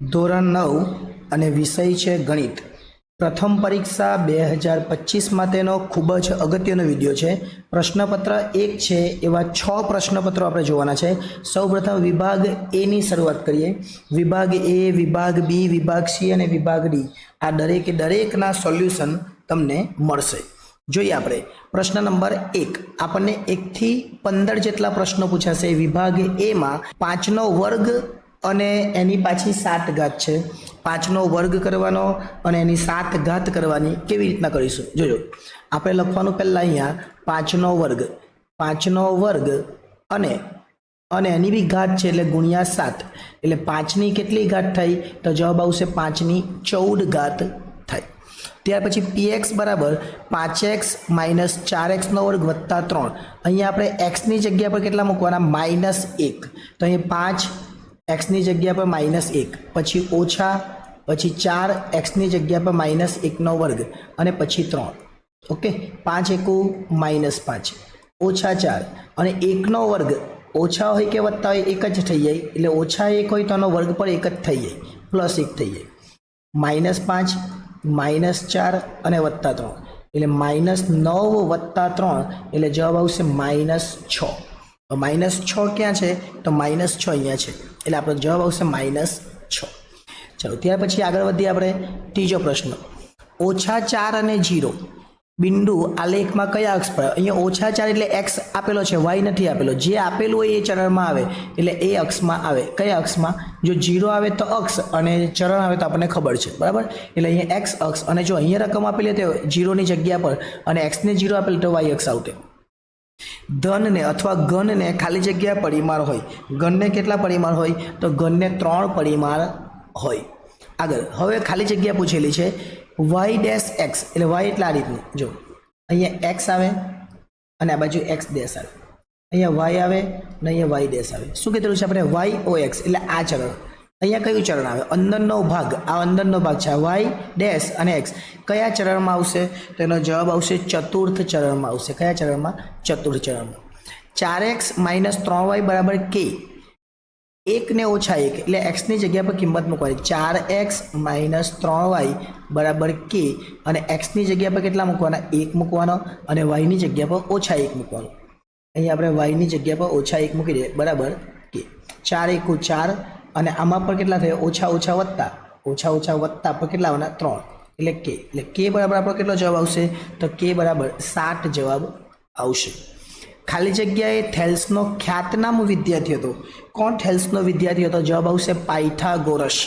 ધોરણ 9 અને વિષય છે ગણિત. પ્રથમ પરીક્ષા 2025 માટેનો ખૂબ જ અગત્યનો વિડીયો છે. પ્રશ્નપત્ર 1 છે એવા 6 પ્રશ્નપત્રો આપણે જોવાના છે. સૌપ્રથમ વિભાગ એ ની શરૂઆત કરીએ. વિભાગ એ, વિભાગ બી, વિભાગ સી અને વિભાગ ડી, આ દરેકના સોલ્યુશન તમને મળશે. જોઈએ આપણે પ્રશ્ન નંબર 1. આપણને 1 થી 15 જેટલા પ્રશ્નો પૂછાશે. વિભાગ એમાં 5નો વર્ગ અને એની પાછી 7 ઘાત છે. 5નો વર્ગ કરવાનો અને એની 7 ઘાત કરવાની કેવી રીતના કરીશું જોજો. આપણે લખવાનું પહેલાં અહીંયા 5નો વર્ગ અને એની બી ઘાત છે એટલે ગુણ્યા 7 એટલે 5ની કેટલી ઘાત થઈ તો જવાબ આવશે 5ની 14 ઘાત થાય. ત્યાર પછી px બરાબર 5x માઇનસ 4x નો વર્ગ વત્તા 3. અહીંયા આપણે એક્સની જગ્યા પર કેટલા મૂકવાના -1 તો અહીંયા 5 એક્સની જગ્યા પર -1 પછી ઓછા પછી 4 એક્સની જગ્યા પર -1નો વર્ગ અને પછી 3. ઓકે 5 એકુ -5 ઓછા 4 અને 1નો વર્ગ ઓછા હોય કે વત્તા હોય એક જ થઈ જાય એટલે ઓછા 1 હોય તો એનો વર્ગ પર એક જ થઈ જાય +1 થઈ જાય. -5 -4 અને વત્તા 3 એટલે -9 વત્તા 3 એટલે જવાબ આવશે -6. -6 ક્યાં છે તો -6 અહીંયા છે એટલે આપણો જવાબ આવશે -6. ચાલો ત્યાર પછી આગળ વધીએ આપણે. ત્રીજો પ્રશ્ન, -4 અને 0 બિંદુ આલેખમાં કયા અક્ષ પર? અહીંયા -4 એટલે એક્સ આપેલો છે, વાય નથી આપેલો. જે આપેલું હોય એ ચરણમાં આવે એટલે એ અક્ષમાં આવે. કયા અક્ષમાં? જો 0 આવે તો અક્ષ અને ચરણ આવે તો આપણને ખબર છે, બરાબર. એટલે અહીંયા એક્સ અક્ષ અને જો અહીંયા રકમ આપેલી તો 0ની જગ્યા પર અને એક્સને 0 આપેલું તો વાય અક્ષ આવતે. ધનને અથવા ઘનને ખાલી જગ્યા પરિમાણ હોય. ઘનને કેટલા પરિમાણ હોય તો ઘનને 3 પરિમાણ હોય. આગળ હવે ખાલી જગ્યા પૂછેલી છે y ડેશ x એટલે y એટલે આ રીતનું જો અહીંયા x આવે અને આ બાજુ x ડેશ આવે, અહીંયા y આવે અને અહીંયા y ડેશ આવે. શું કીધેલું છે આપણે? y o x એટલે આ ચરણ. અહીંયા કયું ચરણ આવે? અંદરનો ભાગ, આ અંદરનો ભાગ છે y ડેશ અને x કયા ચરણમાં આવશે તો એનો જવાબ આવશે ચતુર્થ ચરણમાં આવશે. કયા ચરણમાં? ચતુર્થ ચરણમાં. 4x માઇનસ 3y બરાબર k. 1 ને ઓછા 1 એટલે એક્સની જગ્યા પર કિંમત મૂકવાની. 4x માઇનસ 3y બરાબર k અને એક્સની જગ્યા પર કેટલા મૂકવાના? 1 મૂકવાનો અને વાયની જગ્યા પર ઓછા 1 મૂકવાનો. અહીંયા આપણે વાયની જગ્યા પર ઓછા 1 મૂકી દઈએ બરાબર k. 4 એકુ 4 અને આમાં પર કેટલા થયા? ઓછા ઓછા વત્તા પર કેટલા આવવાના? 3 એટલે k. એટલે k બરાબર આપણો કેટલો જવાબ આવશે તો k બરાબર 7 જવાબ આવશે. ખાલી જગ્યાએ થેલ્સનો ખ્યાતનામ વિદ્યાર્થી હતો. કોણ થેલ્સનો વિદ્યાર્થી હતો? જવાબ આવશે પાયથાગોરસ.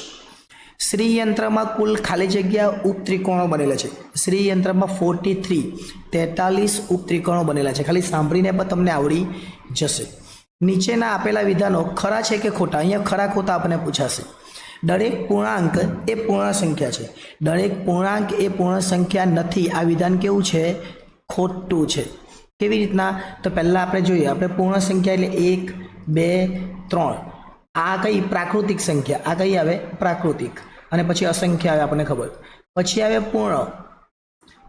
શ્રીયંત્રમાં કુલ ખાલી જગ્યા ઉપત્રિકોણો બનેલા છે. શ્રીયંત્રમાં 43 ઉપત્રિકોણો બનેલા છે. ખાલી સાંભળીને પણ તમને આવડી જશે. નીચેના આપેલા વિધાનો ખરા છે કે ખોટા? અહીંયા ખરા ખોટા આપણને પૂછાશે. દરેક પૂર્ણાંક એ પૂર્ણ સંખ્યા છે. દરેક પૂર્ણાંક એ પૂર્ણ સંખ્યા નથી. આ વિધાન કેવું છે? ખોટું છે. કેવી રીતના? તો પહેલાં આપણે જોઈએ. આપણે પૂર્ણ સંખ્યા એટલે 1 2 3 આ કઈ? પ્રાકૃતિક સંખ્યા. આ કઈ આવે? પ્રાકૃતિક. અને પછી અસંખ્ય આવે આપણને ખબર. પછી આવે પૂર્ણ.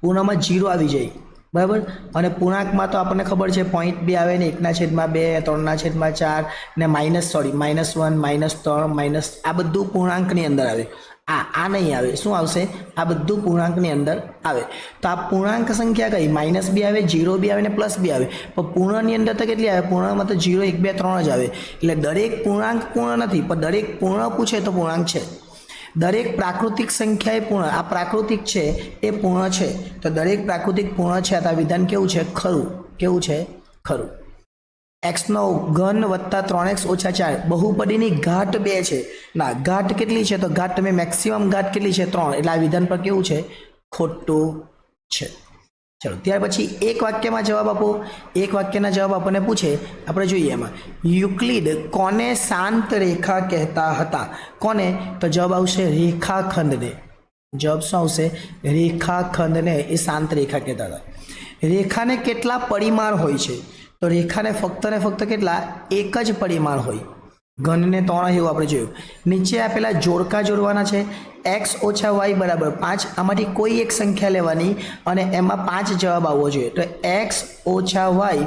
પૂર્ણમાં 0 આવી જાય બરાબર. અને પૂર્ણાંકમાં તો આપણને ખબર છે 0.2 આવે ને 1/2 3/4 ને -1 -3 આ બધું પૂર્ણાંકની અંદર આવે. આ નહીં આવે. શું આવશે? આ બધું પૂર્ણાંકની અંદર આવે. તો આ પૂર્ણાંક સંખ્યા કઈ? -2 આવે, 0 બી આવે ને +2 આવે. પણ પૂર્ણની અંદર તો કેટલી આવે? પૂર્ણમાં તો 0 1 2 3 જ આવે. એટલે દરેક પૂર્ણાંક પૂર્ણ નથી પણ દરેક પૂર્ણ પૂછે તો પૂર્ણાંક છે. દરેક પ્રાકૃતિક સંખ્યા એ પૂર્ણ. આ પ્રાકૃતિક છે એ પૂર્ણ છે તો દરેક પ્રાકૃતિક પૂર્ણ છે. આ વિધાન કેવું છે? ખરું. કેવું છે? ખરું. x નો ઘન વત્તા 3x ઓછા 4 બહુપદીની ઘાત 2 છે. ના, ઘાત કેટલી છે તો ઘાત તમે મેક્સિમમ ઘાત કેટલી છે? 3. એટલે આ વિધાન પર કેવું છે? ખોટું છે. ચલો ત્યાર પછી એક વાક્યમાં જવાબ આપો. એક વાક્યના જવાબ આપણને પૂછે, આપણે જોઈએ એમાં. યુક્લિડ કોને શાંત રેખા કહેતા હતા? કોને? તો જવાબ આવશે રેખાખંડને. જવાબ શું આવશે? રેખાખંડને એ શાંત રેખા કહેતા હતા. રેખાને કેટલા પરિમાણ હોય છે? તો રેખાને ફક્ત ને ફક્ત કેટલા? એક જ પરિમાણ હોય. ઘનને 3 એવું આપણે જોયું. નીચે આપેલા જોડકા જોડવાના છે. x ઓછા y બરાબર 5. આમાંથી કોઈ એક સંખ્યા લેવાની અને એમાં 5 જવાબ આવવો જોઈએ. તો x ઓછા y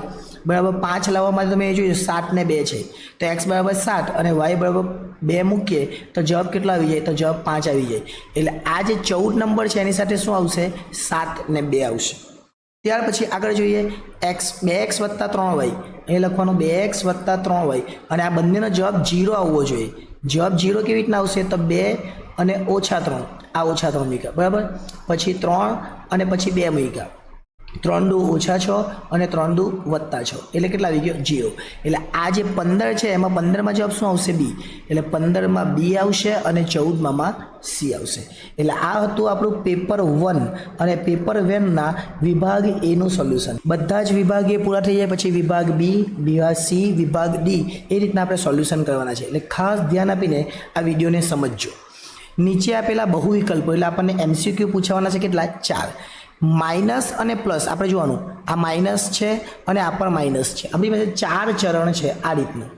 બરાબર 5 લાવવા માટે તમે એ જોયું 7 ને 2 છે તો x બરાબર 7 અને y બરાબર 2 મૂકીએ તો જવાબ કેટલો આવી જાય? તો જવાબ 5 આવી જાય. એટલે આ જે 14 નંબર છે એની સાથે શું આવશે? 7 ને 2 આવશે. ત્યાર પછી આગળ જોઈએ x 2x + 3y. એ લખવાનું 2x + 3y અને આ બંનેનો જવાબ 0 આવવો જોઈએ. જવાબ 0 કેવી રીતના આવશે? તો 2 અને -3, આ -3 મૂક્યા, બરાબર. પછી 3 અને પછી 2 મૂક્યા, 3 દુ -6 અને 3 દુ +6 એટલે કેટલા આવી ગયો? 0. એટલે આ જે 15 છે એમાં 15માં જવાબ શું આવશે? B. એટલે 15માં B આવશે અને 14માં C આવશે. એટલે આ હતું આપણું પેપર 1 અને પેપર 1ના વિભાગ A નું સોલ્યુશન. બધા જ વિભાગ A પૂરા થઈ જાય પછી વિભાગ B, વિભાગ C, વિભાગ D એ રીતના આપણે સોલ્યુશન કરવાના છે. એટલે ખાસ ધ્યાન આપીને આ વિડીયોને સમજજો. નીચે આપેલા બહુ વિકલ્પો એટલે આપણને MCQ પૂછવાના છે કેટલા? 4. માઇનસ અને પ્લસ આપણે જોવાનું, આ માઇનસ છે અને આ પણ માઇનસ છે. આપણી પાસે 4 ચરણ છે આ રીતનું.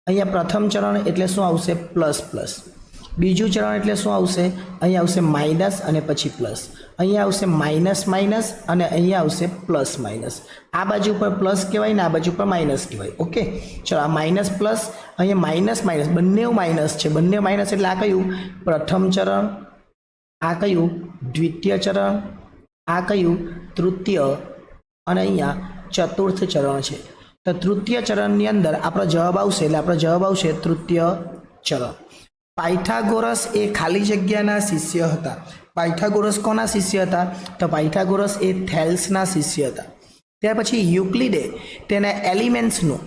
અહીંયા પ્રથમ ચરણ એટલે શું આવશે? Plus plus. બીજું ચરણ એટલે શું આવશે? અહીંયા આવશે માઇનસ અને પછી પ્લસ. અહીંયા આવશે માઇનસ માઇનસ અને અહીંયા આવશે પ્લસ માઇનસ. આ બાજુ પર પ્લસ કહેવાય ને આ બાજુ પર માઇનસ કહેવાય. ઓકે, ચલો આ માઇનસ પ્લસ, અહીંયા માઇનસ માઇનસ બંને માઇનસ છે. બંને માઇનસ એટલે આ કયું? પ્રથમ ચરણ. આ કયું? દ્વિતીય ચરણ. આ કયું? તૃતીય. અને અહીંયા ચતુર્થ ચરણ છે. તો તૃતીય ચરણની અંદર આપણો જવાબ આવશે એટલે આપણો જવાબ આવશે તૃતીય ચરણ. પાયથાગોરસ એ ખાલી જગ્યાના શિષ્ય હતા. પાયથાગોરસ કોના શિષ્ય હતા? તો પાયથાગોરસ એ થેલ્સના શિષ્ય હતા. ત્યાર પછી યુક્લિડે તેના એલિમેન્ટ્સનું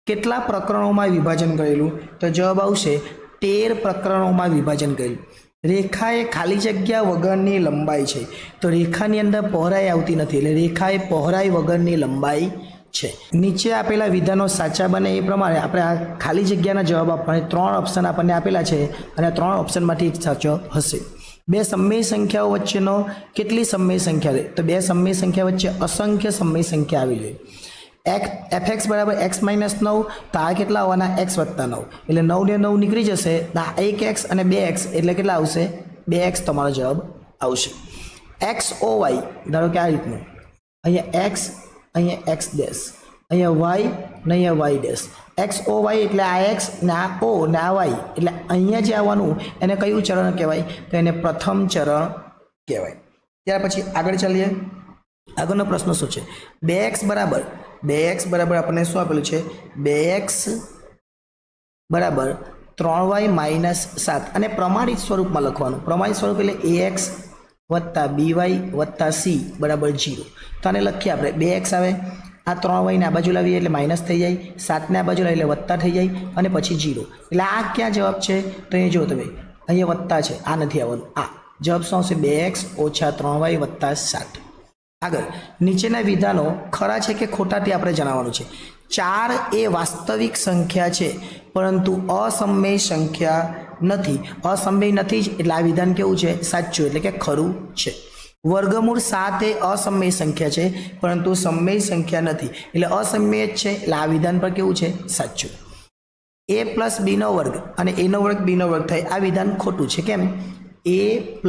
કેટલા પ્રકરણોમાં વિભાજન કરેલું? તો જવાબ આવશે 13 પ્રકરણોમાં વિભાજન કરેલું. રેખા એ ખાલી જગ્યા વગરની લંબાઈ છે. તો રેખાની અંદર પહોળાઈ આવતી નથી એટલે રેખા એ પહોળાઈ વગરની લંબાઈ છે. નીચે આપેલા વિધાનો સાચા બને એ પ્રમાણે આપણે આ ખાલી જગ્યાના જવાબ આપવાના 3 ઓપ્શન આપણને આપેલા છે અને 3 ઓપ્શનમાંથી એક સાચો હશે. 2 સમય સંખ્યાઓ વચ્ચેનો કેટલી સમય સંખ્યા છે? તો 2 સમય સંખ્યા વચ્ચે અસંખ્ય સમય સંખ્યા આવી જોઈએ. fx = x - 9 તો આ કેટલા આવવાના? x + 9 એટલે 9 ને 9 નીકળી જશે. 1x અને 2x એટલે કેટલા આવશે? 2x તમારો જવાબ આવશે. xoy ધારો કે આ રીતનું, અહીંયા x, અહીંયા x ડેશ, અહીંયા y ને અહીંયા y ડેશ. xoy એટલે આ x ને આ o ને આ y એટલે અહીંયા જે આવવાનું એને કયું ચરણ કહેવાય? તો એને પ્રથમ ચરણ કહેવાય. ત્યાર પછી આગળ ચાલીએ. આગળનો પ્રશ્ન શું છે? 2x બરાબર આપણને શું આપેલું છે? 2x બરાબર 3y - 7 અને પ્રમાણિત સ્વરૂપમાં લખવાનું. પ્રમાણિત સ્વરૂપ એટલે ax + by + c બરાબર 0. તો આને લખીએ આપણે. 2x આવે, આ 3y ને આ બાજુ લાવીએ એટલે માઇનસ થઈ જાય, 7 ને આ બાજુ લાવીએ એટલે વત્તા થઈ જાય અને પછી 0. એટલે આ ક્યાં જવાબ છે? તો અહીંયા જો તમે, અહીંયા વત્તા છે, આ નથી આવવાનું. આ જવાબ શું આવશે? 2x - 3y + 7. આગળ નીચેના વિધાનો ખરા છે કે ખોટા તે આપણે જણાવવાનું છે. 4 એ વાસ્તવિક સંખ્યા છે પરંતુ અસમય સંખ્યા નથી. અસમય નથી એટલે આ વિધાન કેવું છે? સાચું એટલે કે ખરું છે. વર્ગમૂળ 7 એ અસમય સંખ્યા છે પરંતુ સમય સંખ્યા નથી એટલે અસમય જ છે એટલે આ વિધાન પર કેવું છે? સાચું. a + b નો વર્ગ અને a નો વર્ગ b નો વર્ગ થાય આ વિધાન ખોટું છે. કેમ? a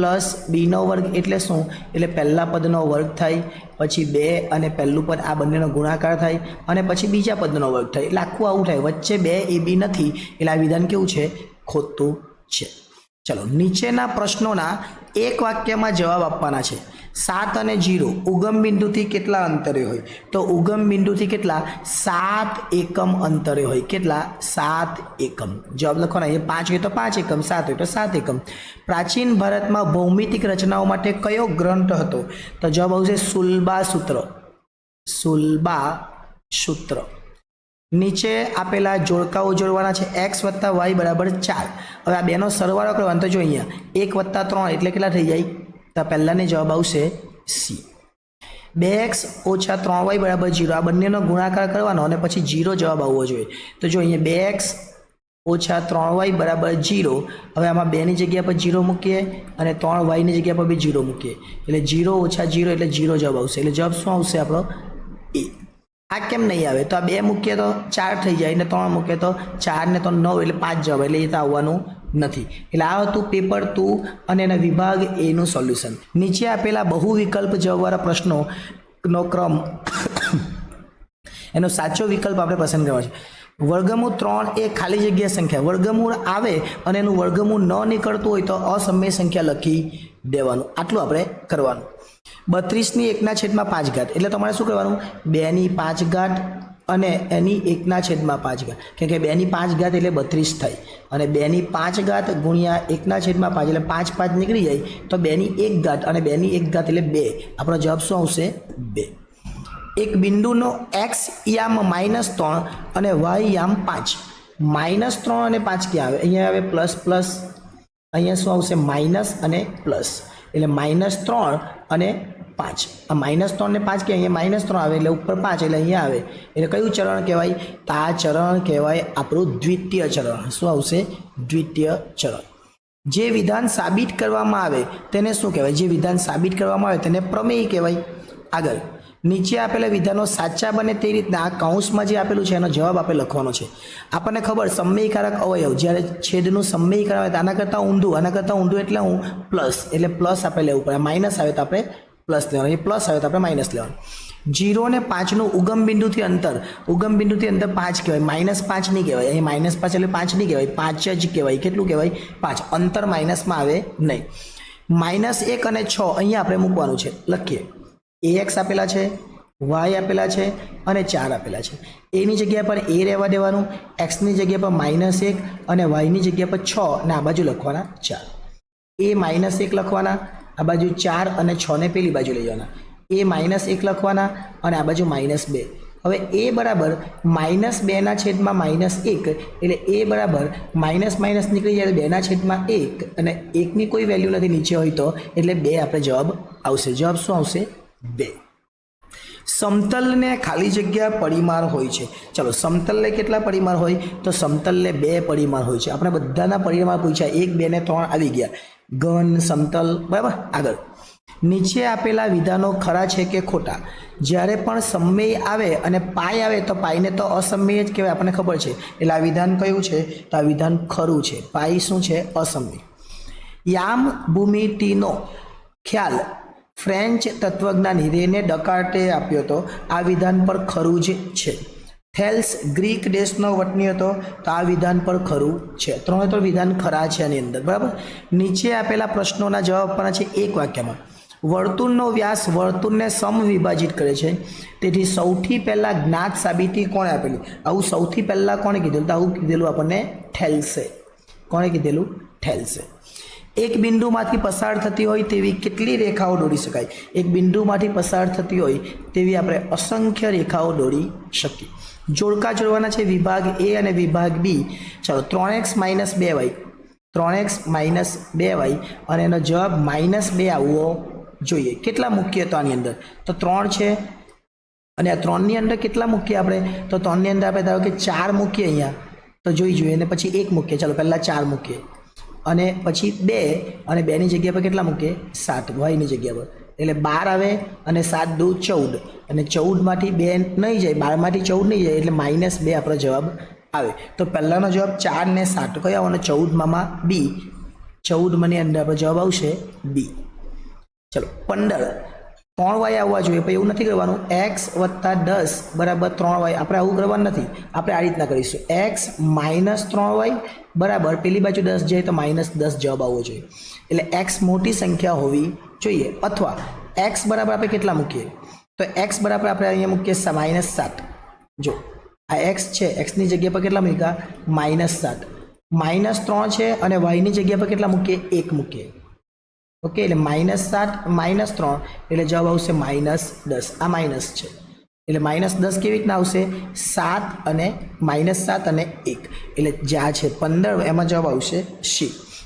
+ b નો વર્ગ એટલે શું? એટલે પહેલા પદનો વર્ગ થાય, પછી 2 અને પહેલું પદ આ બંનેનો ગુણાકાર થાય અને પછી બીજા પદનો વર્ગ થાય એટલે આખું આવું થાય. વચ્ચે 2 ab નથી એટલે આ વિધાન કેવું છે? ખોટું છે. ચલો નીચેના પ્રશ્નોના એક વાક્યમાં જવાબ આપવાના છે. 7 અને 0 ઉગમ બિંદુથી કેટલા અંતરે હોય? તો ઉગમ બિંદુથી કેટલા? 7 એકમ અંતરે હોય. કેટલા? 7 એકમ. જવાબ લખવાના. એ 5 હોય તો 5 એકમ, 7 હોય તો 7 એકમ. પ્રાચીન ભારતમાં ભૌમિતિક રચનાઓ માટે કયો ગ્રંથ હતો? તો જવાબ આવશે સુલભા સૂત્ર. સુલભા સૂત્ર. નીચે આપેલા જોડકાઓ જોડવાના છે. x + y = 4. હવે આ બેનો સરવાળો કરવાનો તો જો અહીંયા 1 + 3 એટલે કેટલા થઈ જાય? તો પહેલાને જવાબ આવશે C. 2x - 3y = 0. આ બંનેનો ગુણાકાર કરવાનો અને પછી 0 જવાબ આવવો જોઈએ. તો જો અહીંયા 2x - 3y = 0. હવે આમાં 2 ની જગ્યા પર 0 મૂકીએ અને 3y ની જગ્યા પર બી 0 મૂકીએ એટલે 0 - 0 એટલે 0 જવાબ આવશે. એટલે જવાબ શું આવશે આપણો? A. આ કેમ નહીં આવે? તો આ 2 મૂકીએ તો 4 થઈ જાય ને 3 મૂકીએ તો 4 ને 3 9 એટલે 5 જવાબ એટલે એ તો આવવાનું નથી. એટલે આ હતું પેપર 2 અને એના વિભાગ A નું સોલ્યુશન. નીચે આપેલા બહુ વિકલ્પ જવાબવાળા પ્રશ્નોનો ક્રમ એનો સાચો વિકલ્પ આપણે પસંદ કરવાનો છે. વર્ગમૂળ 3 એ ખાલી જગ્યા સંખ્યા, વર્ગમૂળ આવે અને એનું વર્ગમૂળ ન નીકળતું હોય તો અસમય સંખ્યા લખી દેવાનું. આટલું આપણે કરવાનું. 32ની 1/5 એટલે તમારે શું કરવાનું? 2/5 અને એની 1/5 કેમ કે 2/5 એટલે 32 થાય અને 2/5 ગુણ્યા 1/5 એટલે 5 નીકળી જાય તો 2/1 અને 2/1 એટલે 2. આપણો જવાબ શું આવશે? 2. એક બિંદુનો x યામ -3 અને y યામ 5. -3 અને 5 ક્યાં આવે? અહીંયા આવે પ્લસ પ્લસ, અહીંયા શું આવશે? માઇનસ અને પ્લસ, એટલે -3 અને 5. આ -3 ને 5 કે અહીંયા -3 આવે એટલે ઉપર 5 એટલે અહીંયા આવે, એટલે કયું ચરણ કહેવાય? તો આ ચરણ કહેવાય આપણું દ્વિતીય ચરણ. શું આવશે? દ્વિતીય ચરણ. જે વિધાન સાબિત કરવામાં આવે તેને શું કહેવાય? જે વિધાન સાબિત કરવામાં આવે તેને પ્રમેય કહેવાય. આગળ નીચે આપેલા વિધાનો સાચા બને તે રીતના આ કૌંસમાં જે આપેલું છે એનો જવાબ આપણે લખવાનો છે. આપણને ખબર સમયકારક અવયવ જ્યારે છેદનું સમયકારક આવે તો આના કરતાં ઊંધું એટલે હું પ્લસ, એટલે પ્લસ આપણે લેવું પડે. માઇનસ આવે તો આપણે પ્લસ લેવાનું, એ પ્લસ આવે તો આપણે માઇનસ લેવાનું. 0 અને 5નું ઉગમ બિંદુથી અંતર 5 કહેવાય, -5 નહીં કહેવાય. અહીં -5 એટલે 5 નહીં કહેવાય, 5 જ કહેવાય. કેટલું કહેવાય? 5. અંતર માઇનસમાં આવે નહીં. -1 અને 6 અહીંયા આપણે મૂકવાનું છે. લખીએ. ax આપેલા છે, y આપેલા છે અને 4 આપેલા છે. એની જગ્યા પર a રહેવા દેવાનું, xની જગ્યા પર -1 અને yની જગ્યા પર 6 ને આ બાજુ લખવાના 4. a -1 લખવાના, આ બાજુ 4 અને 6 ને પેલી બાજુ લઈ જવાના. a -1 લખવાના અને આ બાજુ -2. હવે a બરાબર -2/-1 એટલે a બરાબર માઇનસ નીકળી જાય 2/1 અને 1ની કોઈ વેલ્યુ નથી નીચે હોય તો, એટલે 2 આપણે જવાબ આવશે. જવાબ શું આવશે? 2. સમતલને ખાલી જગ્યા પરિમાણ હોય છે. ચલો, સમતલને કેટલા પરિમાણ હોય? તો સમતલને 2 પરિમાણ હોય છે. આપણે બધાના પરિમાણ પૂછ્યા, 1, 2 ને 3 આવી ગયા. ઘન, સમતલ, બરાબર. આગળ નીચે આપેલા વિધાનો ખરા છે કે ખોટા? જ્યારે પણ સમય આવે અને પાય આવે તો પાયને તો અસમય જ કહેવાય, આપણને ખબર છે. એટલે આ વિધાન કયું છે? તો આ વિધાન ખરું છે. પાય શું છે? અસમય. યામ ભૂમિતિનો ખ્યાલ ફ્રેન્ચ તત્વજ્ઞાની રેને ડકાર્ટે આપ્યો હતો. આ વિધાન પર ખરું જ છે. થેલ્સ ગ્રીક દેશનો વતની હતો, તો આ વિધાન પર ખરું છે. 3 વિધાન ખરા છે આની અંદર, બરાબર. નીચે આપેલા પ્રશ્નોના જવાબ આપવાના છે એક વાક્યમાં. વર્તુળનો વ્યાસ વર્તુળને સમવિભાજિત કરે છે, તેથી સૌથી પહેલાં જ્ઞાત સાબિતી કોણે આપેલી? આવું સૌથી પહેલાં કોણે કીધેલું? તો આવું કીધેલું આપણને થેલ્સે. કોણે કીધેલું? થેલ્સે. એક બિંદુમાંથી પસાર થતી હોય તેવી કેટલી રેખાઓ દોરી શકાય? એક બિંદુમાંથી પસાર થતી હોય તેવી આપણે અસંખ્ય રેખાઓ દોરી શકીએ. જોડકા જોડવાના છે વિભાગ A અને વિભાગ B. ચાલો, 3x - 2y, 3x - 2y અને એનો જવાબ -2 આવવો જોઈએ. કેટલા મૂકીએ તો આની અંદર? તો 3 છે અને આ 3ની અંદર કેટલા મૂકીએ આપણે? તો 3ની અંદર આપણે ધારો કે 4 મૂકીએ અહીંયા, તો જોઈએ અને પછી 1 મૂકીએ. ચાલો, પહેલાં 4 મૂકીએ અને પછી 2 અને 2ની જગ્યા પર કેટલા મૂકીએ? 7 વાયની જગ્યા પર, એટલે 12 આવે અને 7 દુ 14 અને 14માંથી 2 નહીં જાય, 12માંથી 14 નહીં જાય, એટલે -2 આપણો જવાબ આવે. તો પહેલાંનો જવાબ 4 ને 7 કયો આવવાનો? 14માં B. 14ની અંદર આપણો જવાબ આવશે B. ચલો, 15 3y આવવા જોઈએ, પણ એવું નથી કરવાનું. x + 10 બરાબર 3y. આપણે આવું કરવાનું નથી, આપણે આ રીતના કરીશું. x - 3y બરાબર પેલી બાજુ 10 જાય તો -10 જવાબ આવવો જોઈએ. એટલે x મોટી સંખ્યા હોવી જોઈએ. અથવા x બરાબર આપણે કેટલા મૂકીએ? તો x બરાબર આપણે અહીંયા મૂકીએ -7. જો આ x છે, xની જગ્યા પર કેટલા મૂક્યા? -7. -3 છે અને yની જગ્યા પર કેટલા મૂકીએ? 1 મૂકીએ. ઓકે, એટલે -7 - 3 એટલે જવાબ આવશે -10. આ માઇનસ છે એટલે -10 કેવી રીતના આવશે? 7 અને -7 અને 1 એટલે જ્યાં છે 15, એમાં જવાબ આવશે C.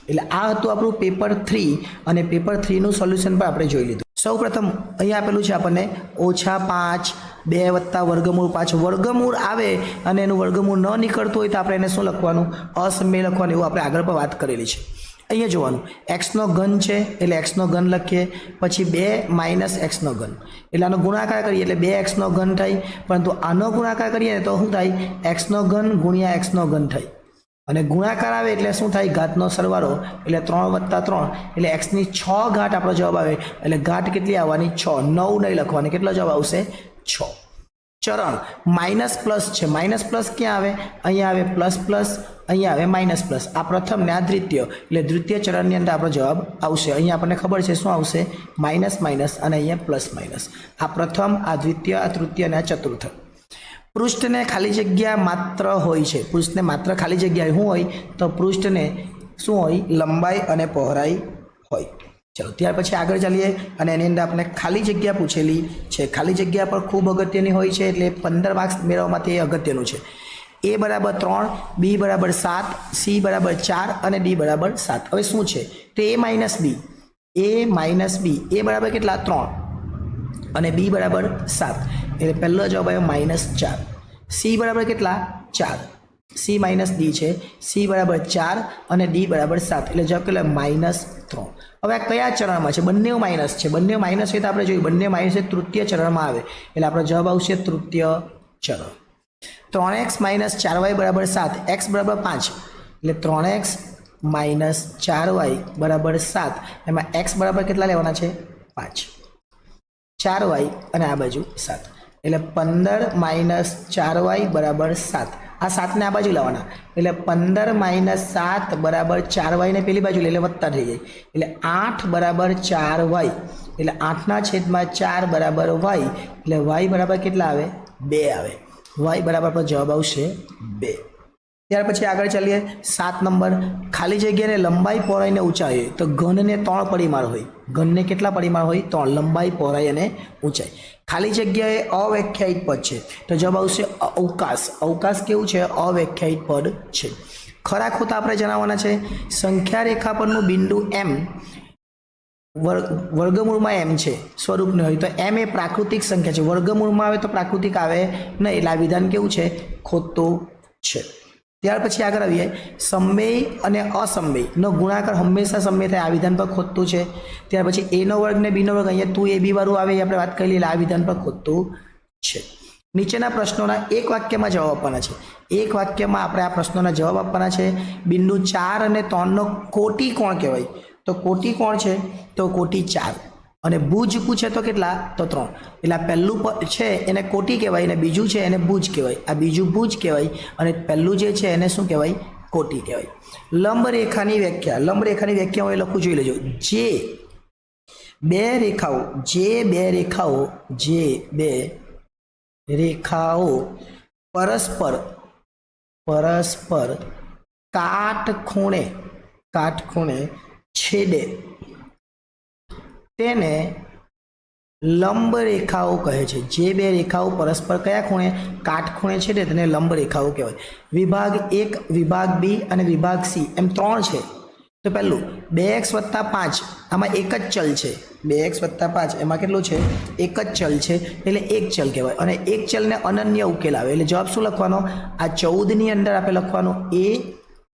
એટલે આ હતું આપણું પેપર 3 અને પેપર 3નું સોલ્યુશન પણ આપણે જોઈ લીધું. સૌપ્રથમ અહીંયા આપેલું છે આપણને -5 2 + વર્ગમૂળ 5. વર્ગમૂળ આવે અને એનું વર્ગમૂળ ન નીકળતું હોય તો આપણે એને શું લખવાનું? અસમય લખવાનું. એવું આપણે આગળ પણ વાત કરેલી છે. અહીંયા જોવાનું, xનો ઘન છે એટલે xનો ઘન લખીએ, પછી 2 - xનો ઘન એટલે આનો ગુણાકાર કરીએ એટલે 2xનો ઘન થાય. પરંતુ આનો ગુણાકાર કરીએ તો શું થાય? xનો ઘન ગુણ્યા xનો ઘન થાય. અને ગુણાકાર આવે એટલે શું થાય? ઘાતનો સરવાળો, એટલે 3 + 3 એટલે xની 6 ઘાત આપણો જવાબ આવે. એટલે ઘાત કેટલી આવવાની? 6. 9 નહીં લખવાની. કેટલો જવાબ આવશે? 6. ચરણ માઇનસ પ્લસ છે, માઇનસ પ્લસ ક્યાં આવે? અહીંયા આવે પ્લસ પ્લસ, અહીંયા આવે માઇનસ પ્લસ. આ પ્રથમ ને આ દ્વિતીય, એટલે દ્વિતીય ચરણની અંદર આપણો જવાબ આવશે. અહીંયા આપણને ખબર છે શું આવશે? માઇનસ માઇનસ અને અહીંયા પ્લસ માઇનસ. આ પ્રથમ, આ દ્વિતીય, આ તૃતીય અને આ ચતુર્થ. પૃષ્ઠને ખાલી જગ્યા માત્ર હોય છે. પૃષ્ઠને માત્ર ખાલી જગ્યા શું હોય? તો પૃષ્ઠને શું હોય? લંબાઈ અને પહોળાઈ હોય. ચલો ત્યાર પછી આગળ ચાલીએ અને એની અંદર આપણે ખાલી જગ્યા પૂછેલી છે. ખાલી જગ્યા પર ખૂબ અગત્યની હોય છે, એટલે 15 માર્ક્સ મેળવવા માટે એ અગત્યનું છે. A બરાબર 3, B બરાબર 7, C બરાબર 4 અને D બરાબર 7. હવે શું છે? તો A minus B, A minus B, A બરાબર કેટલા? 3 અને B બરાબર 7, એટલે પહેલો જવાબ આવ્યો -4. C બરાબર કેટલા? 4, C માઇનસ D છે, C બરાબર 4 અને D બરાબર 7, એટલે જવાબ કેટલો? -3. હવે આ કયા ચરણમાં છે? બંને માઇનસ છે. બંને માઇનસ હોય તો આપણે જોયું બંને માઇનસ છે, તૃતીય ચરણમાં આવે, એટલે આપણો જવાબ આવશે તૃતીય ચરણ. 3x - 4y બરાબર 7, x બરાબર 5, એટલે 3x - 4y બરાબર 7. એમાં x બરાબર કેટલા લેવાના છે? 5, 4y અને આ બાજુ 7, એટલે 15 - 4y બરાબર 7. આ 7 ને આ બાજુ લાવવાના, એટલે 15 - 7 બરાબર 4y ને પેલી બાજુ એટલે વત્તા થઈ જાય, એટલે 8 બરાબર 4y, એટલે 8/4 બરાબર y, એટલે y બરાબર કેટલા આવે? 2 આવે. y બરાબર આપણો જવાબ આવશે 2. ત્યાર પછી આગળ ચાલીએ 7 નંબર. ખાલી જગ્યાને લંબાઈ, પહોળાઈ અને ઊંચાઈ હોય તો ઘનને 3 પરિમાણ હોય. ઘનને કેટલા પરિમાણ હોય? 3. લંબાઈ, પહોળાઈ અને ઊંચાઈ. ખાલી જગ્યાએ અવ્યાખ્યાયિત પદ છે તો જવાબ આવશે અવકાશ. અવકાશ કેવું છે? અવ્યાખ્યાયિત પદ છે. ખરા ખોટા આપણે જણાવવાના છે. સંખ્યા રેખા પરનું બિંદુ M વર્ગમૂળમાં m છે સ્વરૂપનું હોય તો m એ પ્રાકૃતિક સંખ્યા છે. વર્ગમૂળમાં આવે તો પ્રાકૃતિક આવે નહીં, એટલે આ વિધાન કેવું છે? ખોટું છે. ત્યાર પછી આગળ આવીએ સમમેય અને અસમમેયનો ગુણાકાર હંમેશા સમમેય થાય, આ વિધાન પર ખોટું છે. ત્યાર પછી a નો વર્ગ ને b નો વર્ગ, અહીંયા 2ab વાળું આવે, એ આપણે વાત કરી એટલે આ વિધાન પર ખોટું છે. નીચેના પ્રશ્નોના એક વાક્યમાં જવાબ આપવાના છે. એક વાક્યમાં આપણે આ પ્રશ્નોના જવાબ આપવાના છે. બિંદુ 4 અને 3 નો કોટી કોણ કહેવાય? તો કોટી કોણ છે? તો કોટી 4. અને ભુજ પૂછે તો કેટલા? તો 3. એટલે આ પહેલું છે એને કોટી કહેવાય અને બીજું છે એને ભુજ કહેવાય. આ બીજું ભુજ કહેવાય અને પહેલું જે છે એને શું કહેવાય? કોટી કહેવાય. લંબ રેખાની વ્યાખ્યા. લંબ રેખાની વ્યાખ્યા હું એ લખું, જોઈ લેજો. જે બે રેખાઓ પરસ્પર કાટખૂણે છેદે તેને લંબ રેખાઓ કહે છે. જે બે રેખાઓ પરસ્પર કયા ખૂણે? કાટખૂણે છેદે તેને લંબ રેખાઓ કહેવાય. વિભાગ 1, વિભાગ 2 અને વિભાગ C એમ 3 છે. તો પહેલું 2x + 5, આમાં એક જ ચલ છે. 2x + 5 એમાં કેટલું છે? એક જ ચલ છે, એટલે એક ચલ કહેવાય. અને એક ચલને અનન્ય ઉકેલ આવે, એટલે જવાબ શું લખવાનો? આ 14ની અંદર આપણે લખવાનું A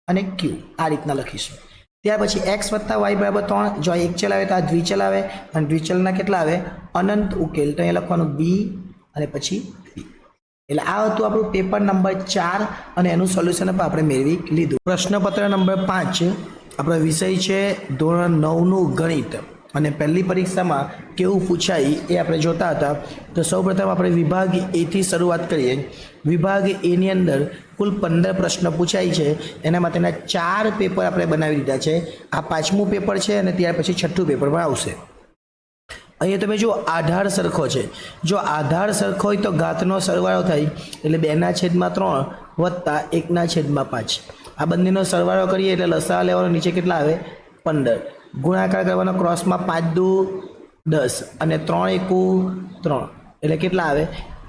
અને Q, આ રીતના લખીશું. ત્યાર પછી x + y બરાબર 3, જો એક ચલ આવે તો આ દ્વિચલ આવે અને દ્વિચલના કેટલા આવે? અનંત ઉકેલ. તો અહીંયા લખવાનું B અને પછી B. એટલે આ હતું આપણું પેપર નંબર 4 અને એનું સોલ્યુશન પણ આપણે મેળવી લીધું. પ્રશ્નપત્ર નંબર 5 આપણો વિષય છે ધોરણ 9નું ગણિત અને પહેલી પરીક્ષામાં કેવું પૂછાય એ આપણે જોતા હતા. તો સૌપ્રથમ આપણે વિભાગ A થી શરૂઆત કરીએ. વિભાગ A ની અંદર કુલ 15 પ્રશ્ન પૂછાય છે. એના માટેના 4 પેપર આપણે બનાવી દીધા છે. આ 5મું પેપર છે અને ત્યાર પછી 6ઠું પેપર પણ આવશે. અહીંયા તમે જુઓ આધાર સરખો છે. જો આધાર સરખો હોય તો ઘાતનો સરવાળો થાય, એટલે 2/3 વત્તા 1/5. આ બંનેનો સરવાળો કરીએ એટલે લસાઅ લેવાનો, નીચે કેટલા આવે? 15. ગુણાકાર કરવાનો, ક્રોસમાં 5 દુ 10 અને 3 એકુ 3, એટલે કેટલા આવે?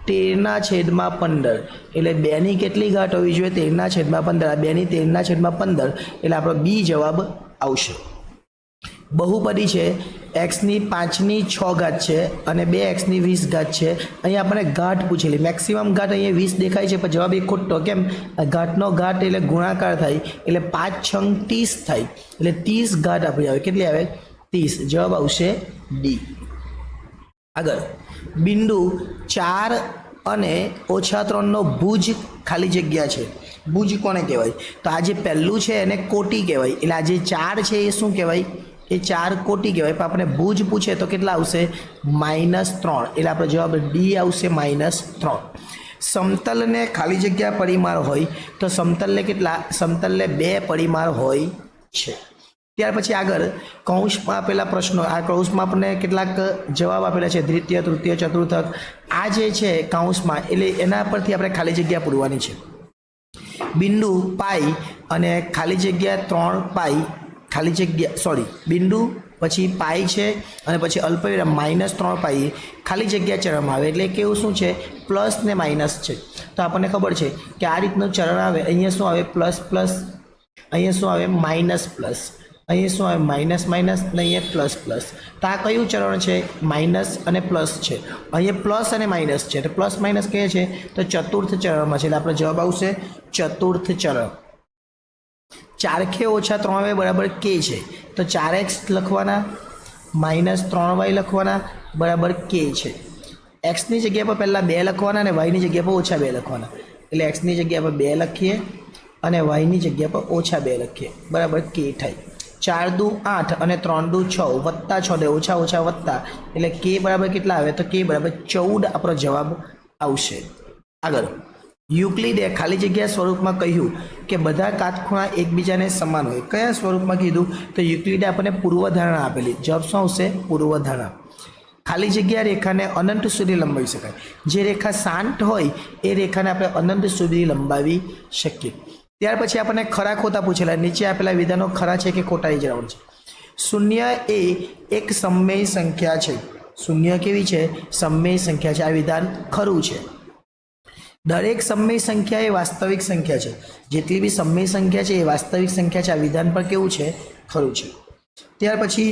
13/15. એટલે 2ની કેટલી ઘાત હોવી જોઈએ? 13/15. આ 2ની 13/15, એટલે આપણો B જવાબ આવશે. બહુપદી છે, x ની 5ની 6 ઘાત છે અને 2x ની 20 ઘાત છે. અહીંયા આપણે ઘાત પૂછેલી, મેક્સિમમ ઘાત અહીંયા 20 દેખાય છે, પણ જવાબ એ ખોટો. કેમ? ઘાતનો ઘાત એટલે ગુણાકાર થાય, એટલે 5 × 30 થાય, એટલે 30 ઘાત આપણી આવે. કેટલી આવે? 30. જવાબ આવશે D. આગળ બિંદુ 4 અને -3 નો ભુજ ખાલી જગ્યા છે. ભુજ કોને કહેવાય? તો આ જે પહેલું છે એને કોટી કહેવાય. એટલે આ જે 4 છે એ શું કહેવાય? એ એ 4 કોટી કહેવાય, પણ આપણે ભુજ પૂછે તો કેટલા આવશે? -3. એટલે આપણો જવાબ ડી આવશે -3. સમતલને ખાલી જગ્યા પરિમાણ હોય તો સમતલને કેટલા? સમતલને 2 પરિમાણ હોય છે. ત્યાર પછી આગળ કૌંસમાં આપેલા પ્રશ્નો, આ કૌંસમાં આપણને કેટલાક જવાબ આપેલા છે, દ્વિતીય, તૃતીય, ચતુર્થક. આ જે છે કૌંસમાં, એટલે એના પરથી આપણે ખાલી જગ્યા પૂરવાની છે. બિંદુ પાઈ અને ખાલી જગ્યા 3 પાઈ, ખાલી જગ્યા સોરી બિંદુ પછી પાઈ છે અને પછી અલ્પવિરામ -3 પાઈ ખાલી જગ્યા ચરણમાં આવે. એટલે કેવું શું છે? પ્લસ ને માઇનસ છે. તો આપણને ખબર છે કે આ રીતનું ચરણ આવે. અહીંયા શું આવે? પ્લસ પ્લસ, અહીંયા શું આવે? માઇનસ પ્લસ, અહીંયા શું આવે? માઇનસ માઇનસ, ને અહીંયા પ્લસ પ્લસ. તો આ કયું ચરણ છે? માઇનસ અને પ્લસ છે. અહીંયા પ્લસ અને માઇનસ છે, તો પ્લસ માઇનસ કહે છે તો ચતુર્થ ચરણમાં છે. એટલે આપણો જવાબ આવશે ચતુર્થ ચરણ. 4k - 3y બરાબર k છે, તો 4x લખવાના, -3y લખવાના બરાબર k છે. એક્સની જગ્યા પર પહેલાં 2 લખવાના અને વાયની જગ્યા પર -2 લખવાના. એટલે એક્સની જગ્યા પર 2 લખીએ અને વાયની જગ્યા પર -2 લખીએ બરાબર k થાય. 4 દુ 8 અને 3 દુ 6 વત્તા 6 ને ઓછા ઓછા વત્તા, એટલે k બરાબર કેટલા આવે? તો k બરાબર 14 આપણો જવાબ આવશે. આગળ યુક્લિડે ખાલી જગ્યા સ્વરૂપમાં કહ્યું કે બધા કાટખૂણા એકબીજાને સમાન હોય. કયા સ્વરૂપમાં કીધું? તો યુક્લિડે આપણને પૂર્વધારણા આપેલી. જવાબ શું આવશે? પૂર્વધારણા. ખાલી જગ્યા રેખાને અનંત સુધી લંબાવી શકાય. જે રેખા શાંત હોય એ રેખાને આપણે અનંત સુધી લંબાવી શકીએ. ત્યાર પછી આપણને ખરા ખોટા પૂછેલા. નીચે આપેલા વિધાનો ખરા છે કે ખોટા એ જણાવવાનું છે. શૂન્ય એ એક સમમેય સંખ્યા છે. શૂન્ય કેવી છે? સમમેય સંખ્યા છે. આ વિધાન ખરું છે. દરેક સમમેય સંખ્યા એ વાસ્તવિક સંખ્યા છે. જેટલી બી સમમેય સંખ્યા છે એ વાસ્તવિક સંખ્યા છે. આ વિધાન પણ કેવું છે? ખરું છે. ત્યાર પછી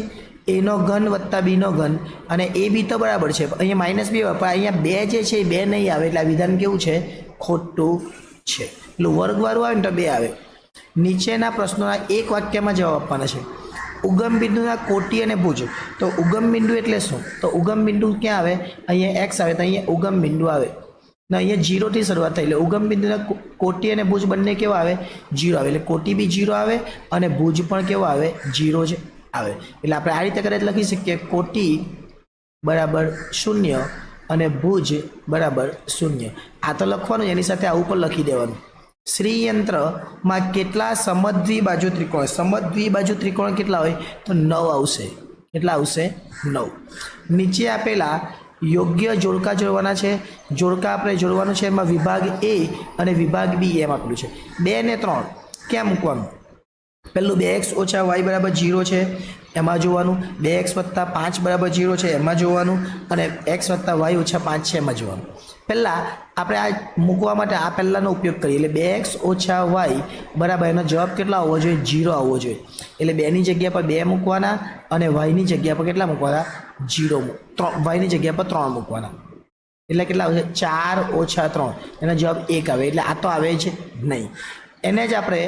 એનો ઘન વત્તા બીનો ઘન, અને એ બી તો બરાબર છે, અહીંયા -2 પણ અહીંયા 2 જે છે એ 2 નહીં આવે. એટલે આ વિધાન કેવું છે? ખોટું છે. એટલે વર્ગવાળું આવે ને તો 2 આવે. નીચેના પ્રશ્નોના એક વાક્યમાં જવાબ આપવાના છે. ઉગમ બિંદુના કોટી અને ભુજ. તો ઉગમ બિંદુ એટલે શું? તો ઉગમ બિંદુ ક્યાં આવે? અહીંયા x આવે તો અહીંયા ઉગમ બિંદુ આવે. અહીંયા 0 થી શરૂઆત થાય. એટલે ઉગમ બિંદુના કોટી અને ભુજ બંને કેવા આવે? 0 આવે. એટલે કોટી બી 0 આવે અને ભુજ પણ કેવો આવે? 0 જ આવે. એટલે આપણે આ રીતે કરે લખી શકીએ કોટી બરાબર 0 અને ભુજ બરાબર 0. આ તો લખવાનું, એની સાથે આવું પણ લખી દેવાનું. શ્રીયંત્રમાં કેટલા સમદ્વિબાજુ ત્રિકોણ? સમદ્વિબાજુ ત્રિકોણ કેટલા હોય? તો 9 આવશે. કેટલા આવશે? 9. નીચે આપેલા યોગ્ય જોડકા જોડવાના છે. જોડકા આપણે જોડવાનું છે, એમાં વિભાગ A અને વિભાગ B એમ આપેલું છે. 2 ને 3 ક્યાં મૂકવાનું? પહેલું 2x - y બરાબર 0 છે, એમાં જોવાનું. 2x + 5 બરાબર 0 છે, એમાં જોવાનું. અને x + y - 5 છે, એમાં જોવાનું. પહેલાં આપણે આ મૂકવા માટે આ પહેલાંનો ઉપયોગ કરીએ. એટલે 2x - y બરાબર એનો જવાબ કેટલા આવવો જોઈએ? 0 આવવો જોઈએ. એટલે 2ની જગ્યા પર 2 મૂકવાના અને yની જગ્યા પર કેટલા મૂકવાના? 0. yની જગ્યા પર 3 મૂકવાના. એટલે કેટલા આવશે? 4 - 3 એનો જવાબ 1 આવે. એટલે આ તો આવે જ નહીં. એને જ આપણે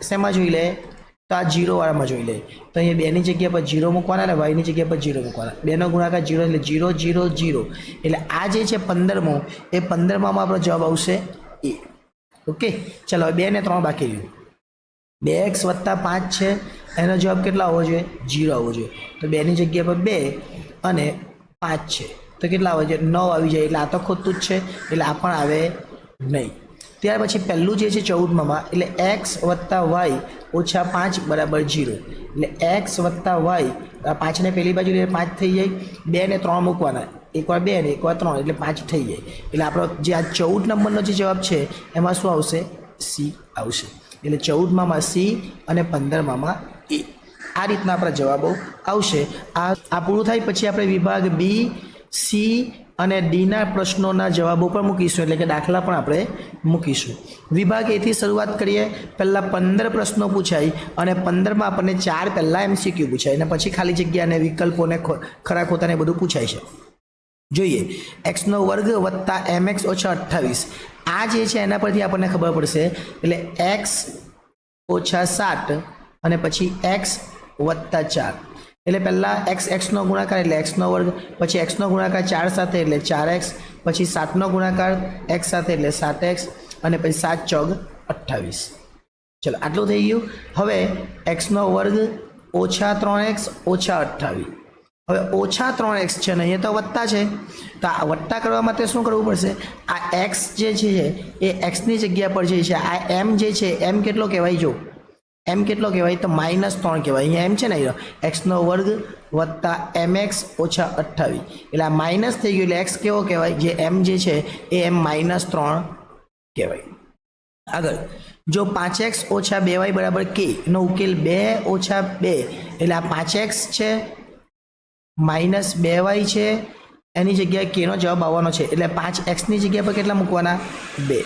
શેમાં જોઈ લે? તો આ 0 વાળામાં જોઈ લે. તો અહીંયા 2ની જગ્યા પર 0 મૂકવાના અને yની જગ્યા પર 0 મૂકવાના. 2નો ગુણાકાર 0 એટલે 0 0 0. એટલે આ જે છે 15મો, એ 15માં આપણો જવાબ આવશે A. ઓકે, ચાલો હવે 2 ને 3 બાકી રહ્યું. 2x + 5 છે, એનો જવાબ કેટલા આવવો જોઈએ? 0 આવવો જોઈએ. તો 2ની જગ્યા પર 2 અને 5 છે, તો કેટલા આવે છે? 9 આવી જાય. એટલે આ તો ખોટું જ છે, એટલે આ પણ આવે નહીં. ત્યાર પછી પહેલું જે છે 14માં, એટલે x + y - 5 બરાબર 0. એટલે x + y, 5ને પેલી બાજુ 5 થઈ જાય. 2 ને 3 મૂકવાના, એકવાર 2 ને એકવાર 3 એટલે 5 થઈ જાય. એટલે આપણો જે આ 14 નંબરનો જે જવાબ છે એમાં શું આવશે? C આવશે. એટલે 14માં C અને 15માં A. આ રીતના આપણા જવાબો આવશે. આ પૂરું થાય પછી આપણે વિભાગ B, C અને Dના પ્રશ્નોના જવાબો પણ મૂકીશું. એટલે કે દાખલા પણ આપણે મૂકીશું. વિભાગ A થી શરૂઆત કરીએ. પહેલાં 15 પ્રશ્નો પૂછાય અને 15માં આપણને 4 પહેલાં MCQ પૂછાય અને પછી ખાલી જગ્યા અને વિકલ્પોને ખરા ખોટાને બધું પૂછાય છે. જોઈએ. x² + mx - 28. આ જે છે એના પરથી આપણને ખબર પડશે. એટલે x - 7 અને પછી x + 4. એટલે પહેલાં xનો ગુણાકાર એટલે x², પછી xનો ગુણાકાર 4 સાથે એટલે 4x, પછી 7નો ગુણાકાર x સાથે એટલે 7x અને પછી 7 × 4 = 28. ચલો આટલું થઈ ગયું. હવે x² -3x -28. હવે -3x છે ને અહીંયા તો વત્તા છે, તો આ વત્તા કરવા માટે શું કરવું પડશે? આ x જે છે એ x ની જગ્યા પર જે છે આ m જે છે m કેટલો કહેવાય? જો m કેટલો કહેવાય તો -3 કહેવાય. અહીંયા m છે ને x² વત્તા mx -28 એટલે આ માઇનસ થઈ ગયું એટલે x કેવો કહેવાય? જે m જે છે એ m -3 કહેવાય. આગળ જો 5x - 2y બરાબર k નો ઉકેલ 2 - 2 એટલે આ 5x છે -2y છે એની જગ્યાએ k નો જવાબ આવવાનો છે એટલે 5x ની જગ્યા પર કેટલા મૂકવાના? 2.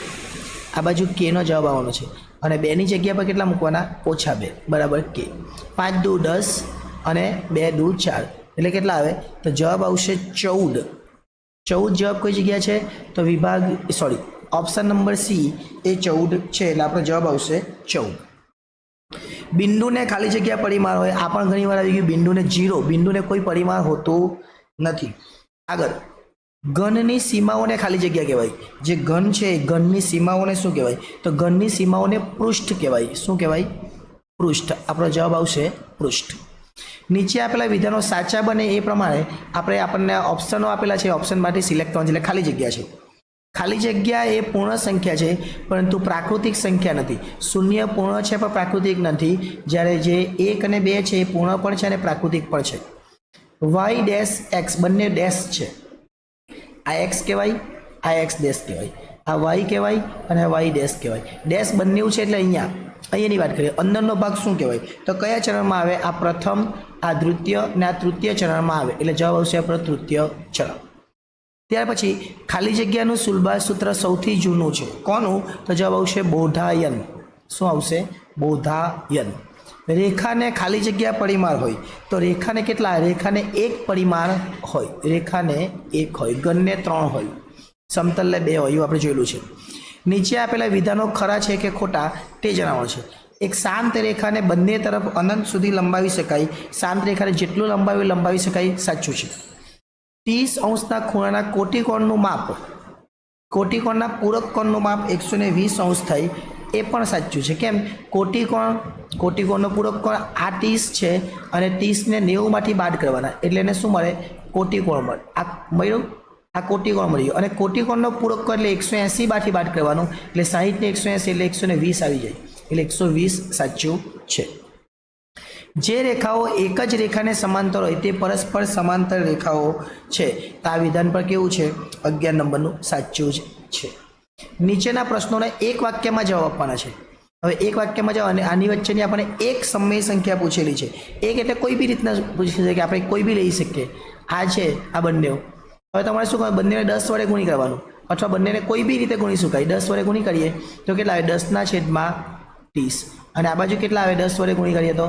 આ બાજુ k નો જવાબ આવવાનો છે અને 2 ની જગ્યા પર કેટલા મૂકવાના? -2 બરાબર k. 5 દુ 10 અને 2 દુ 4 એટલે કેટલા આવે? તો જવાબ આવશે 14. 14 જવાબ કઈ જગ્યા છે? તો વિભાગ ઓપ્શન નંબર સી એ 14 છે એટલે આપણો જવાબ આવશે 14. બિંદુને ખાલી જગ્યા પરિમાણ હોય આ પણ ઘણી વાર આવી ગયું. બિંદુને 0, બિંદુને કોઈ પરિમાણ હોતું નથી. આગળ ઘનની સીમાઓને ખાલી જગ્યા કહેવાય. જે ઘન છે ઘનની સીમાઓને શું કહેવાય? તો ઘનની સીમાઓને પૃષ્ઠ કહેવાય. શું કહેવાય? પૃષ્ઠ. આપણો જવાબ આવશે પૃષ્ઠ. નીચે આપેલા વિધાનો સાચા બને એ પ્રમાણે આપણને ઓપ્શનો આપેલા છે, ઓપ્શનમાંથી સિલેક્ટ કરવાનું એટલે ખાલી જગ્યા છે. ખાલી જગ્યા એ પૂર્ણ સંખ્યા છે પરંતુ પ્રાકૃતિક સંખ્યા નથી. શૂન્ય પૂર્ણ છે પણ પ્રાકૃતિક નથી, જ્યારે જે 1 અને 2 છે એ પૂર્ણ પણ છે અને પ્રાકૃતિક પણ છે. y ડેશ x બંને ડેશ છે. આ x કહેવાય, આ x ડેશ કહેવાય, આ y કહેવાય અને y ડેશ કહેવાય. ડેશ બંને છે એટલે અહીંયાની વાત કરીએ. અંદરનો ભાગ શું કહેવાય? તો કયા ચરણમાં આવે? આ પ્રથમ, આ દ્વિતીય અને આ તૃતીય ચરણમાં આવે એટલે જવાબ આવશે આપણો તૃતીય ચરણ. ત્યાર પછી ખાલી જગ્યાનું સુલભા સૂત્ર સૌથી જૂનું છે. કોનું? તો જવાબ આવશે બોધાયન. શું આવશે? બોધાયન. રેખાને ખાલી જગ્યા પરિમાણ હોય તો રેખાને કેટલા? રેખાને 1 પરિમાણ હોય. રેખાને 1 હોય, ઘનને 3 હોય, સમતલને 2 હોય, એવું આપણે જોયેલું છે. નીચે આપેલા વિધાનો ખરા છે કે ખોટા તે જણાવો છે. એક શાંત રેખાને બંને તરફ અનંત સુધી લંબાવી શકાય. શાંત રેખાને જેટલું લંબાવી શકાય સાચું છે. 30 અંશના ખૂણાના કોટિકોણનું માપ, કોટિકોણના પૂરક કોણનું માપ 120 અંશ થાય એ પણ સાચું છે. કેમ? કોટિકોણનો પૂરક કોણ આ 30 છે અને 30ને 90 માંથી બાદ કરવાના એટલે એને શું મળે? કોટિકોણ મળે. આ મળ્યું, આ કોટિકોણ મળ્યું અને કોટિકોણનો પૂરક કોણ એટલે 180 માંથી બાદ કરવાનું એટલે 60 ને 180 એટલે 120 આવી જાય એટલે 120 સાચું છે. જે રેખાઓ એક જ રેખાને સમાંતર હોય તે પરસ્પર સમાંતર રેખાઓ છે. તો આ વિધાન પર કેવું છે? 11 નંબરનું સાચું જ છે. નીચેના પ્રશ્નોને એક વાક્યમાં જવાબ આપવાના છે. હવે એક વાક્યમાં જવાબ અને આની વચ્ચેની આપણને એક સમય સંખ્યા પૂછેલી છે. એક એટલે કોઈ બી રીતના પૂછી શકે, આપણે કોઈ બી લઈ શકીએ. આ છે આ બંને. હવે તમારે શું કરવાનું? બંનેને 10 વડે ગુણી કરવાનું અથવા બંનેને કોઈ બી રીતે ગુણી શકાય. 10 વડે ગુણી કરીએ તો કેટલા આવે? 10/30 અને આ બાજુ કેટલા આવે? 10 વડે ગુણી કરીએ તો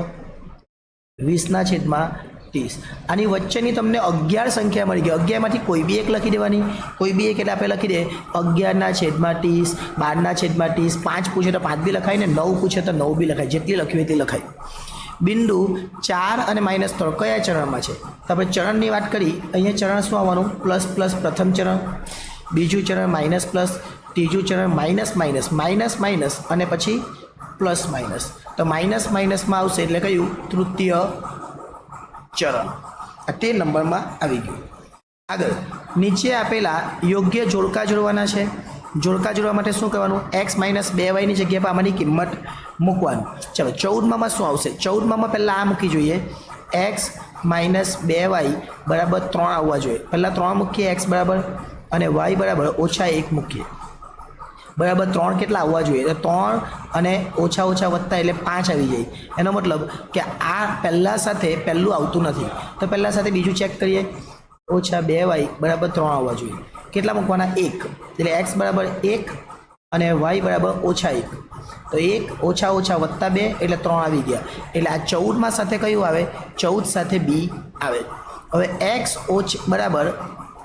20/30. આની વચ્ચેની તમને 11 સંખ્યા મળી ગઈ. 11 માંથી કોઈ બી એક લખી દેવાની. કોઈ બી એક એટલે આપણે લખી દે 11/30, 12/30. 5 પૂછે તો 5 બી લખાય ને 9 પૂછે તો 9 બી લખાય. જેટલી લખી હોય તે લખાય. બિંદુ 4 અને -3 કયા ચરણમાં છે? તો આપણે ચરણની વાત કરી. અહીંયા ચરણ શું આવવાનું? પ્લસ પ્લસ પ્રથમ ચરણ, બીજું ચરણ માઇનસ પ્લસ, ત્રીજું ચરણ માઇનસ માઇનસ, માઇનસ માઇનસ અને પછી પ્લસ માઇનસ. તો માઇનસ માઇનસમાં આવશે એટલે કયું? તૃતીય ચરણ. આ તે નંબરમાં આવી ગયું. આગળ નીચે આપેલા યોગ્ય જોડકા જોડવાના છે. જોડકા જોડવા માટે શું કરવાનું? x - 2y ની જગ્યા પર આમાંની કિંમત મૂકવાનું. ચાલો 14માં શું આવશે? 14માં પહેલાં આ મૂકી જોઈએ. x - 2y બરાબર 3 આવવા જોઈએ. પહેલાં 3 મૂકીએ x બરાબર અને y બરાબર -1 મૂકીએ. બરાબર 3 કેટલા આવવા જોઈએ? 3 અને ઓછા વત્તા એટલે 5 આવી જાય. એનો મતલબ કે આ પહેલાં સાથે પહેલું આવતું નથી તો પહેલાં સાથે બીજું ચેક કરીએ. -2y બરાબર 3 આવવા જોઈએ. કેટલા મૂકવાના? 1 એટલે x બરાબર 1 અને y બરાબર -1. તો 1 ઓછા વત્તા 2 એટલે 3 આવી ગયા. એટલે આ 14માં સાથે કયું આવે? 14 સાથે b આવે. હવે x બરાબર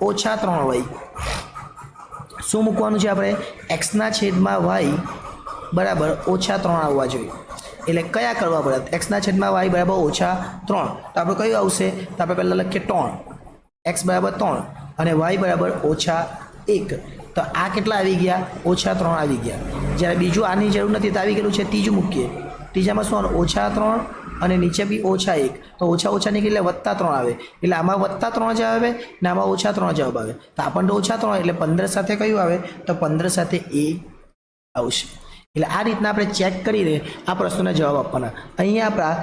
-3y શું મૂકવાનું છે આપણે? x/y બરાબર -3 આવવા જોઈએ. એટલે કયા કરવા પડે? x/y બરાબર -3 તો આપણે કયું આવશે? તો આપણે પહેલાં લખીએ 3, x બરાબર 3 અને y બરાબર -1. તો આ કેટલા આવી ગયા? -3 આવી ગયા. જ્યારે બીજું આની જરૂર નથી તો આવી ગયેલું છે. ત્રીજું મૂકીએ. ત્રીજામાં શું આવવાનું? -3 અને નીચે બી -1 તો ઓછા નીકળે એટલે +3 આવે એટલે આમાં +3 જવાબ આવે ને આમાં -3 જવાબ આવે તો આપણને -3 એટલે 15 સાથે કયું આવે તો 15 સાથે A આવશે એટલે આ રીતના આપણે ચેક કરીને આ પ્રશ્નોના જવાબ આપવાના અહીંયા આપણા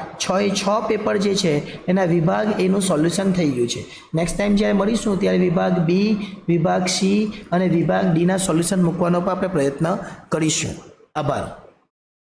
6 પેપર જે છે એના વિભાગ એનું સોલ્યુશન થઈ ગયું છે નેક્સ્ટ ટાઈમ જ્યારે મળીશું ત્યારે વિભાગ બી વિભાગ સી અને વિભાગ ડીના સોલ્યુશન મૂકવાનો પણ આપણે પ્રયત્ન કરીશું આભાર